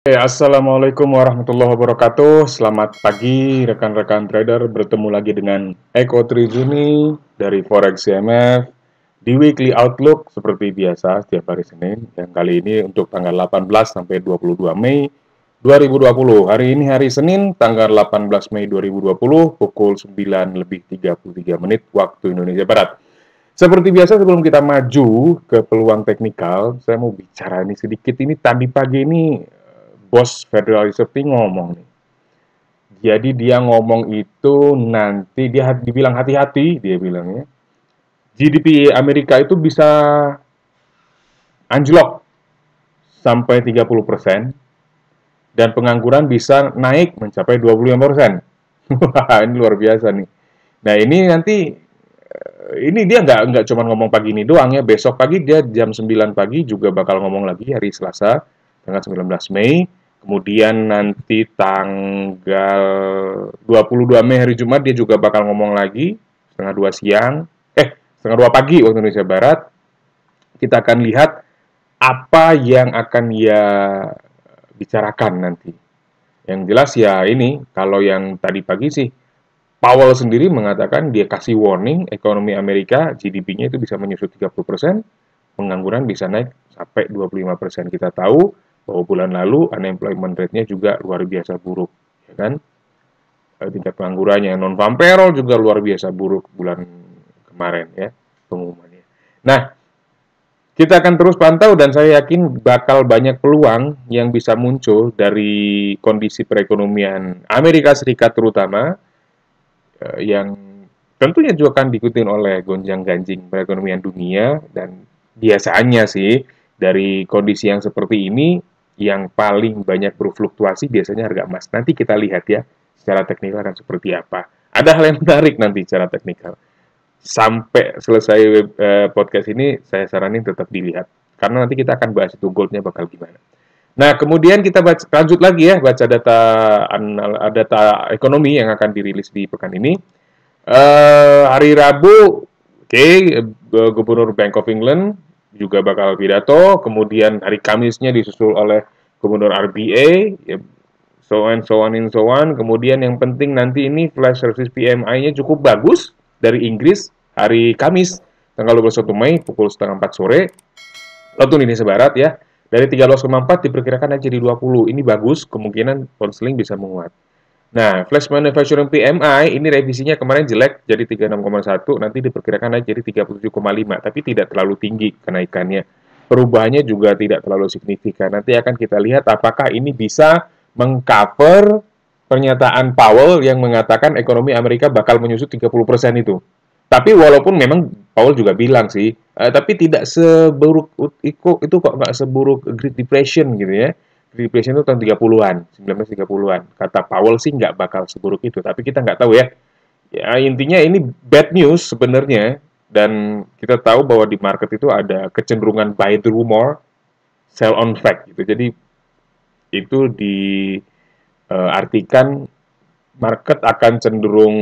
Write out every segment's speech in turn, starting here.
Assalamualaikum warahmatullahi wabarakatuh. Selamat pagi rekan-rekan trader. Bertemu lagi dengan Eko Trijuni dari Forex CMF di Weekly Outlook seperti biasa setiap hari Senin. Yang kali ini untuk tanggal 18 sampai 22 Mei 2020. Hari ini hari Senin tanggal 18 Mei 2020 pukul 9:33 waktu Indonesia Barat. Seperti biasa sebelum kita maju ke peluang teknikal, saya mau bicara ini sedikit. Ini tadi pagi ini bos Federal Reserve ngomong nih. Jadi dia ngomong itu nanti dia dibilang hati-hati, dia bilangnya. GDP Amerika itu bisa anjlok sampai 30% dan pengangguran bisa naik mencapai 25%. Wah, ini luar biasa nih. Nah, ini nanti ini dia nggak cuma ngomong pagi ini doang ya. Besok pagi dia jam 9 pagi juga bakal ngomong lagi hari Selasa tanggal 19 Mei. Kemudian nanti tanggal 22 Mei hari Jumat dia juga bakal ngomong lagi setengah 2 siang, setengah 2 pagi waktu Indonesia Barat. Kita akan lihat apa yang akan dia bicarakan nanti. Yang jelas ya ini, kalau yang tadi pagi sih, Powell sendiri mengatakan dia kasih warning ekonomi Amerika GDP-nya itu bisa menyusut 30%, pengangguran bisa naik sampai 25%. Kita tahu bahwa bulan lalu unemployment rate-nya juga luar biasa buruk, ya kan? Tingkat penganggurannya, non-farm payroll juga luar biasa buruk bulan kemarin ya pengumumannya. Nah, kita akan terus pantau dan saya yakin bakal banyak peluang yang bisa muncul dari kondisi perekonomian Amerika Serikat terutama yang tentunya juga akan diikuti oleh gonjang-ganjing perekonomian dunia. Dan biasanya sih dari kondisi yang seperti ini yang paling banyak berfluktuasi biasanya harga emas. Nanti kita lihat ya secara teknikal akan seperti apa. Ada hal yang menarik nanti secara teknikal. Sampai selesai podcast ini saya saranin tetap dilihat karena nanti kita akan bahas itu goldnya bakal gimana. Nah, kemudian kita lanjut lagi ya baca data ekonomi yang akan dirilis di pekan ini. Hari Rabu, Gubernur Bank of England juga bakal pidato. Kemudian hari Kamisnya disusul oleh Gubernur RBA, ya, so on. Kemudian yang penting nanti ini flash service PMI-nya cukup bagus dari Inggris hari Kamis tanggal 21 Mei pukul setengah 4 sore waktu Indonesia Barat ya. Dari 13,4 diperkirakan naik jadi 20. Ini bagus, kemungkinan pound sterling bisa menguat. Nah, flash manufacturing PMI ini revisinya kemarin jelek jadi 36,1, nanti diperkirakan naik jadi 37,5, tapi tidak terlalu tinggi kenaikannya. Perubahannya juga tidak terlalu signifikan. Nanti akan kita lihat apakah ini bisa mengcover pernyataan Powell yang mengatakan ekonomi Amerika bakal menyusut 30% itu. Tapi walaupun memang Powell juga bilang sih, tapi tidak seburuk itu kok nggak seburuk Great Depression gitu ya. Great Depression itu tahun 30-an, 1930-an. Kata Powell sih nggak bakal seburuk itu, tapi kita nggak tahu ya. Ya intinya ini bad news sebenarnya, dan kita tahu bahwa di market itu ada kecenderungan buy the rumor, sell on fact gitu. Jadi itu diartikan market akan cenderung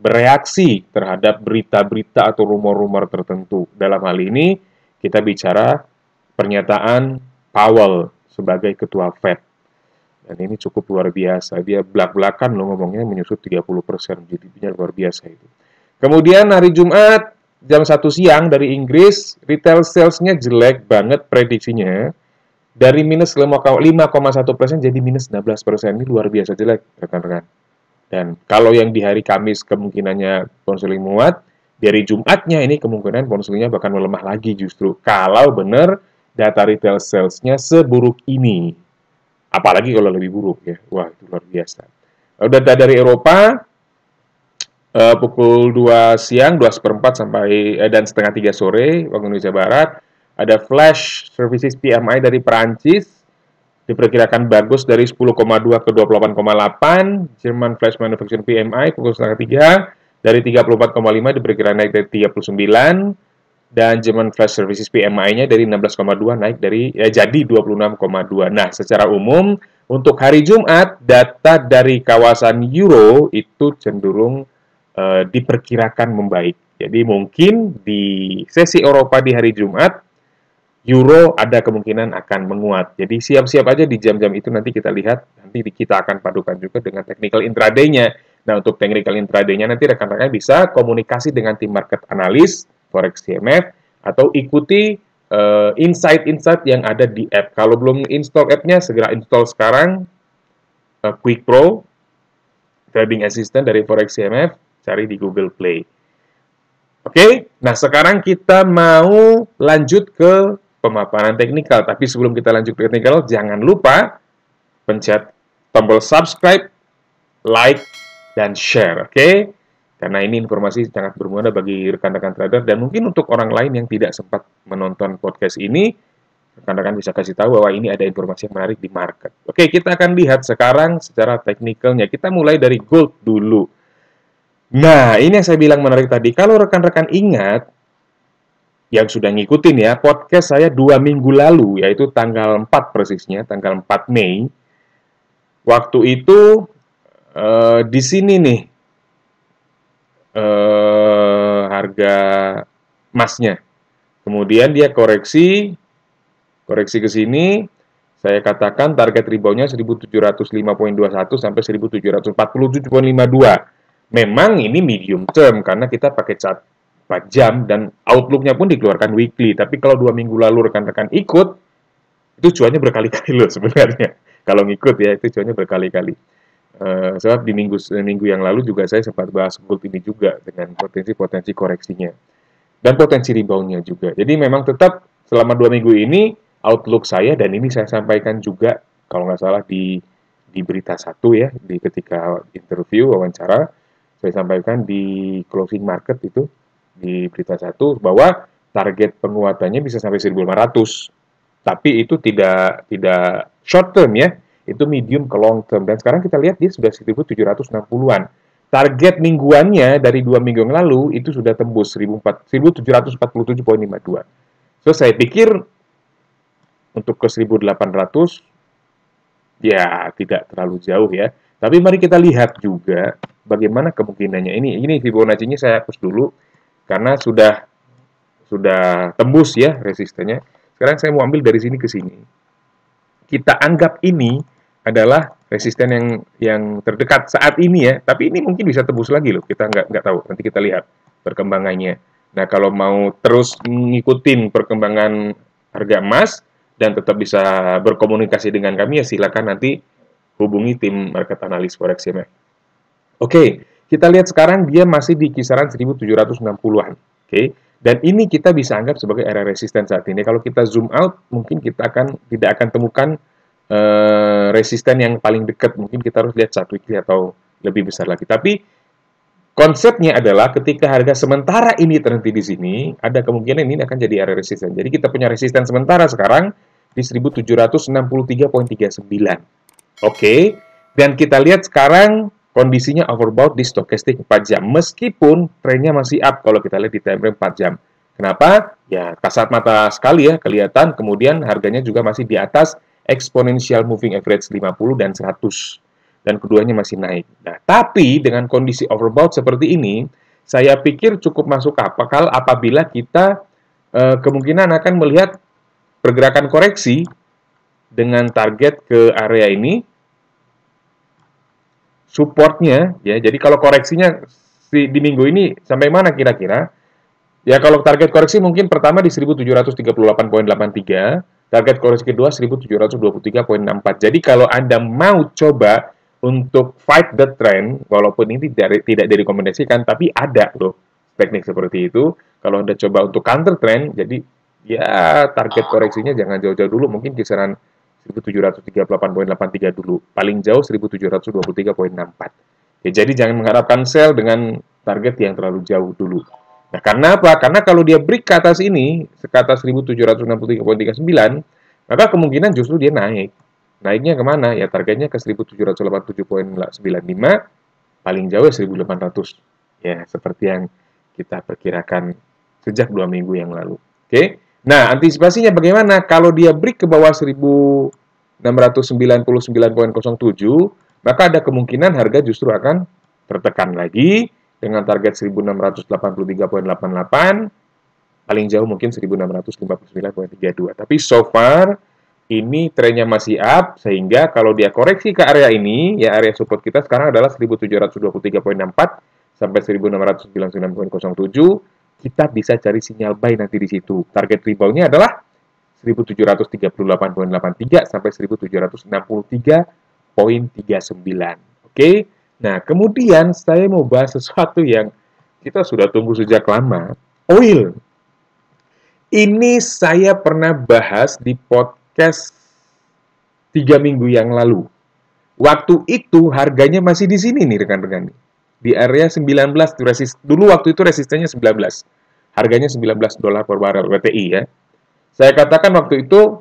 bereaksi terhadap berita-berita atau rumor-rumor tertentu. Dalam hal ini, kita bicara pernyataan Powell sebagai ketua Fed. Dan ini cukup luar biasa. Dia belak-belakan loh ngomongnya menyusut 30%. GDP-nya luar biasa itu. Kemudian hari Jumat, jam 1 siang dari Inggris, retail sales-nya jelek banget prediksinya. Dari minus 5,1% jadi minus 16%. Ini luar biasa jelek, rekan-rekan. Dan kalau yang di hari Kamis kemungkinannya pound sterling menguat, di hari Jumatnya ini kemungkinan pound sterlingnya bahkan melemah lagi justru. Kalau benar data retail sales-nya seburuk ini. Apalagi kalau lebih buruk ya. Wah, itu luar biasa. Data dari Eropa, pukul 2 siang, 2:04 sampai dan setengah 3 sore waktu Indonesia Barat, ada flash services PMI dari Perancis, diperkirakan bagus dari 10,2 ke 28,8. Jerman Flash Manufacturing PMI pukul setengah 3 dari 34,5 diperkirakan naik dari 39. Dan Jerman Flash Services PMI-nya dari 16,2 naik dari jadi 26,2. Nah, secara umum untuk hari Jumat data dari kawasan Euro itu cenderung diperkirakan membaik. Jadi mungkin di sesi Eropa di hari Jumat euro ada kemungkinan akan menguat. Jadi siap-siap aja di jam-jam itu nanti kita lihat, nanti kita akan padukan juga dengan technical intraday-nya. Nah, untuk technical intraday-nya nanti rekan-rekan bisa komunikasi dengan tim market analis, Forex CMF, atau ikuti insight-insight yang ada di app. Kalau belum install app-nya, segera install sekarang Quick Pro, Trading Assistant dari Forex CMF, cari di Google Play. Oke, nah sekarang kita mau lanjut ke pemaparan teknikal. Tapi sebelum kita lanjut ke teknikal, jangan lupa pencet tombol subscribe, like, dan share. Oke? Karena ini informasi sangat berguna bagi rekan-rekan trader dan mungkin untuk orang lain yang tidak sempat menonton podcast ini, rekan-rekan bisa kasih tahu bahwa ini ada informasi yang menarik di market. Oke, kita akan lihat sekarang secara teknikalnya. Kita mulai dari gold dulu. Nah, ini yang saya bilang menarik tadi. Kalau rekan-rekan ingat, yang sudah ngikutin ya, podcast saya 2 minggu lalu, yaitu tanggal 4 persisnya, tanggal 4 Mei. Waktu itu, di sini nih, harga emasnya. Kemudian dia koreksi ke sini, saya katakan target rebound-nya 1705.21 sampai 1747.52. Memang ini medium term karena kita pakai chart 4 jam dan outlook-nya pun dikeluarkan weekly. Tapi kalau 2 minggu lalu rekan-rekan ikut, itu cuannya berkali-kali loh sebenarnya. Kalau ngikut ya, itu cuannya berkali-kali. Sebab di minggu yang lalu juga saya sempat bahas gold ini juga dengan potensi-potensi koreksinya. Dan potensi rebound-nya juga. Jadi memang tetap selama 2 minggu ini, outlook saya, dan ini saya sampaikan juga, kalau nggak salah di berita 1 ya, ketika interview, wawancara, saya sampaikan di closing market itu, di berita 1, bahwa target penguatannya bisa sampai 1.500. Tapi itu tidak short term ya, itu medium ke long term. Dan sekarang kita lihat dia sudah 1.760-an. Target mingguannya dari 2 minggu yang lalu itu sudah tembus 1.747.52. So, saya pikir untuk ke 1.800 ya tidak terlalu jauh ya. Tapi mari kita lihat juga bagaimana kemungkinannya. Ini Fibonacci-nya saya hapus dulu karena sudah tembus ya resistennya. Sekarang saya mau ambil dari sini ke sini. Kita anggap ini adalah resisten yang terdekat saat ini ya. Tapi ini mungkin bisa tembus lagi loh. Kita nggak tahu. Nanti kita lihat perkembangannya. Nah, kalau mau terus mengikuti perkembangan harga emas dan tetap bisa berkomunikasi dengan kami, ya silakan nanti hubungi tim market analis Forex CMF. Oke, kita lihat sekarang dia masih di kisaran 1.760-an. Oke, dan ini kita bisa anggap sebagai area resisten saat ini. Kalau kita zoom out, mungkin kita tidak akan temukan resisten yang paling dekat. Mungkin kita harus lihat chart weekly atau lebih besar lagi. Tapi konsepnya adalah ketika harga sementara ini terhenti di sini, ada kemungkinan ini akan jadi area resisten. Jadi kita punya resisten sementara sekarang di 1763.39. Oke, dan kita lihat sekarang kondisinya overbought di stochastic 4 jam. Meskipun trennya masih up kalau kita lihat di time frame 4 jam. Kenapa? Ya kasat mata sekali ya kelihatan. Kemudian harganya juga masih di atas exponential moving average 50 dan 100. Dan keduanya masih naik. Nah, tapi dengan kondisi overbought seperti ini, saya pikir cukup masuk akal apabila kita kemungkinan akan melihat pergerakan koreksi dengan target ke area ini, supportnya, ya. Jadi kalau koreksinya di minggu ini sampai mana kira-kira? Ya kalau target koreksi mungkin pertama di 1738.83, target koreksi kedua 1723.64. Jadi kalau Anda mau coba untuk fight the trend, walaupun ini tidak direkomendasikan, tapi ada loh teknik seperti itu. Kalau Anda coba untuk counter trend, jadi ya target koreksinya jangan jauh-jauh dulu, mungkin kisaran 1738.83 dulu. Paling jauh 1723.64. Ya, jadi jangan mengharapkan sell dengan target yang terlalu jauh dulu. Nah, karena apa? Karena kalau dia break ke atas ini, ke atas 1763.39, maka kemungkinan justru dia naik. Naiknya kemana? Ya targetnya ke 1787.95, paling jauh 1800. Ya, seperti yang kita perkirakan sejak 2 minggu yang lalu. Oke. Nah, antisipasinya bagaimana? Kalau dia break ke bawah 1699.07, maka ada kemungkinan harga justru akan tertekan lagi dengan target 1683.88 paling jauh mungkin 1659,32. Tapi so far ini trennya masih up, sehingga kalau dia koreksi ke area ini, ya area support kita sekarang adalah 1723,64 sampai 1699,07. Kita bisa cari sinyal buy nanti di situ. Target reboundnya adalah 1738,83 sampai 1763,39. Oke. Nah, kemudian saya mau bahas sesuatu yang kita sudah tunggu sejak lama, oil. Ini saya pernah bahas di podcast 3 minggu yang lalu. Waktu itu harganya masih di sini nih rekan-rekan. Di area 19, dulu waktu itu resistennya 19. Harganya $19 per barrel WTI ya. Saya katakan waktu itu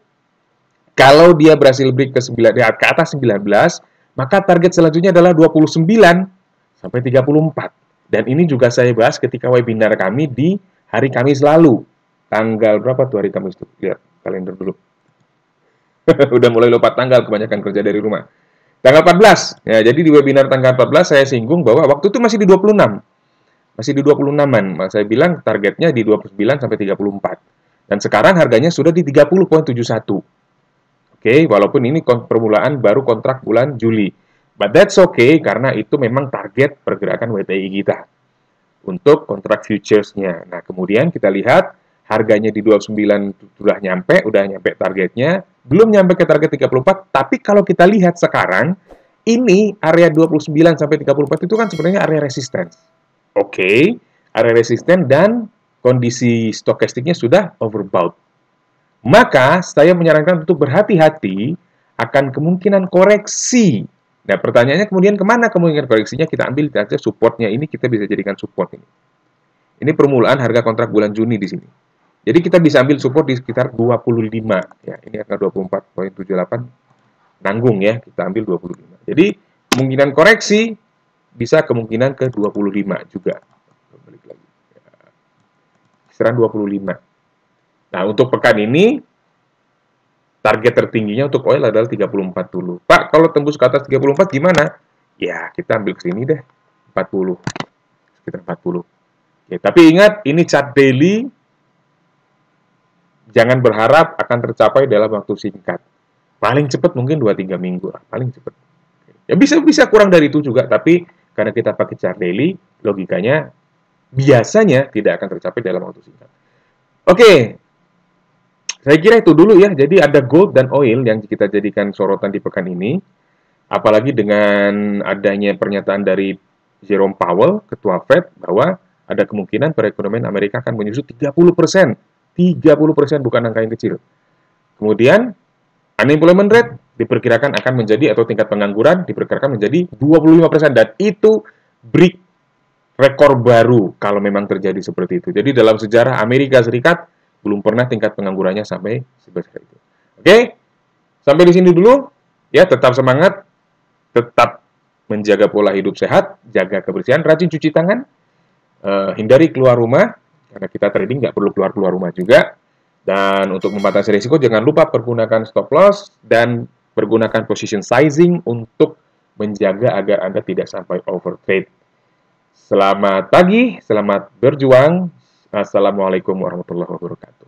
kalau dia berhasil break ke atas 19, maka target selanjutnya adalah 29 sampai 34. Dan ini juga saya bahas ketika webinar kami di hari Kamis lalu. Tanggal berapa tuh hari Kamis itu? Lihat kalender dulu. Udah mulai lompat tanggal, kebanyakan kerja dari rumah. Tanggal 14. Ya, jadi di webinar tanggal 14 saya singgung bahwa waktu itu masih di 26. Masih di 26-an. Saya bilang targetnya di 29 sampai 34. Dan sekarang harganya sudah di 30,71. Oke, walaupun ini permulaan baru kontrak bulan Juli. But that's okay, karena itu memang target pergerakan WTI kita untuk kontrak futures-nya. Nah, kemudian kita lihat harganya di 29 udah nyampe targetnya, belum nyampe ke target 34, tapi kalau kita lihat sekarang, ini area 29 sampai 34 itu kan sebenarnya area resistance. Oke, area resisten dan kondisi stokastiknya sudah overbought. Maka saya menyarankan untuk berhati-hati akan kemungkinan koreksi. Nah, pertanyaannya kemudian kemana kemungkinan koreksinya? Kita ambil saja supportnya ini, kita bisa jadikan support ini. Ini permulaan harga kontrak bulan Juni di sini. Jadi kita bisa ambil support di sekitar 25. Ya, ini angka 24,78 nanggung ya, kita ambil 25. Jadi kemungkinan koreksi bisa kemungkinan ke 25 juga. Balik lagi. Ya. Kisaran 25. Nah, untuk pekan ini target tertingginya untuk oil adalah 34 dulu. Pak, kalau tembus ke atas 34 gimana? Ya, kita ambil ke sini deh. 40. Sekitar 40. Oke, tapi ingat, ini chart daily. Jangan berharap akan tercapai dalam waktu singkat. Paling cepat mungkin 2-3 minggu lah, paling cepat. Ya bisa kurang dari itu juga, tapi karena kita pakai chart daily, logikanya biasanya tidak akan tercapai dalam waktu singkat. Oke, saya kira itu dulu ya. Jadi ada gold dan oil yang kita jadikan sorotan di pekan ini. Apalagi dengan adanya pernyataan dari Jerome Powell, Ketua Fed, bahwa ada kemungkinan perekonomian Amerika akan menyusut 30%. 30% bukan angka yang kecil. Kemudian, unemployment rate diperkirakan akan menjadi, atau tingkat pengangguran diperkirakan menjadi 25%. Dan itu break rekor baru kalau memang terjadi seperti itu. Jadi dalam sejarah Amerika Serikat, belum pernah tingkat penganggurannya sampai sebesar itu. Oke? Sampai di sini dulu. Ya, tetap semangat. Tetap menjaga pola hidup sehat. Jaga kebersihan. Rajin cuci tangan. Hindari keluar rumah. Karena kita trading nggak perlu keluar rumah juga. Dan untuk membatasi risiko, jangan lupa pergunakan stop loss dan pergunakan position sizing untuk menjaga agar Anda tidak sampai overtrade. Selamat pagi, selamat berjuang. Assalamualaikum warahmatullahi wabarakatuh.